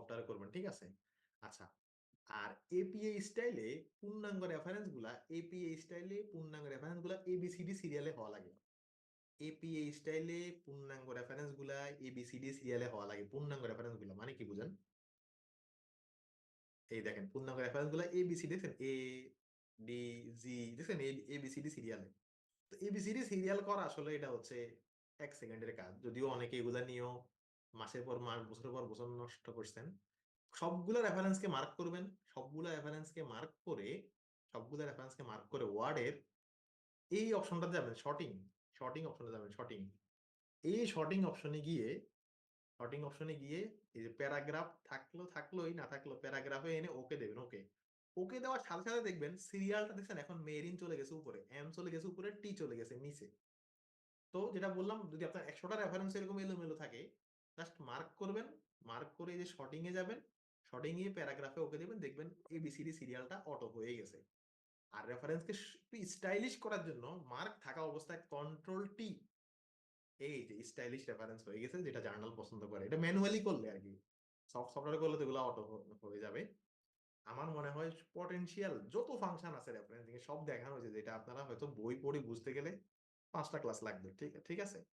Software করবেন, ঠিক আছে? আচ্ছা, আর এপিএ স্টাইলে পূর্ণাঙ্গ রেফারেন্স গুলা এবিসিডি সিরিয়ালে হওয়া লাগে। এপিএ স্টাইলে পূর্ণাঙ্গ রেফারেন্স গুলা এবিসিডি সিরিয়ালে হওয়া লাগে। পূর্ণাঙ্গ রেফারেন্স গুলা মানে কি বুঝেন? এই দেখেন পূর্ণাঙ্গ রেফারেন্স গুলা এবিসি দেখছেন, এ ডি জি দেখছেন, এবিসিডি সিরিয়ালে। তো এবিসিডি সিরিয়াল করা আসলে এটা হচ্ছে 1 সেকেন্ডের কাজ, যদিও অনেকে এগুলা নিয়েও মাসের পর মাস, বছরের পর বছর নষ্ট করছেন। সবগুলো রেফারেন্সকে মার্ক করবেন। সবগুলো রেফারেন্সকে মার্ক করে ওয়ার্ডের এই অপশনটা যাবেন, শর্টিং। শর্টিং অপশনে যাবেন, শর্টিং। এই শর্টিং অপশনে গিয়ে এই যে প্যারাগ্রাফ থাকলোই, না থাকলো প্যারাগ্রাফে এনে ওকে দেবেন। ওকে ওকে দেওয়ার সাথে সাথে দেখবেন সিরিয়ালটা দেখছেন এখন মেরিন চলে গেছে উপরে, এম চলে গেছে উপরে, টি চলে গেছে নিচে। তো যেটা বললাম, যদি আপনার 100টা রেফারেন্স এরকম এলোমেলো থাকে, জাস্ট মার্ক করবেন। মার্ক করে এই যে শর্টিং এ যাবেন, শর্টিং এ প্যারাগ্রাফে ওকে দেবেন, দেখবেন এবিসিডি সিরিয়ালটা অটো হয়ে গেছে। আর রেফারেন্সকে একটু স্টাইলিশ করার জন্য মার্ক থাকা অবস্থায় কন্ট্রোল টি, এই যে স্টাইলিশ রেফারেন্স হয়ে গেছে, যেটা জার্নাল পছন্দ করে। এটা ম্যানুয়ালি করলে আর কি, সফটওয়্যার করলে তো এগুলো অটো হয়ে যাবে। আমার মনে হয় পটেনশিয়াল যত ফাংশন আছে রেফারেন্সিং এ সব দেখানো হয়েছে, যেটা আপনারা হয়তো বই পড়ে বুঝতে গেলে 5টা ক্লাস লাগবে। ঠিক ঠিক আছে।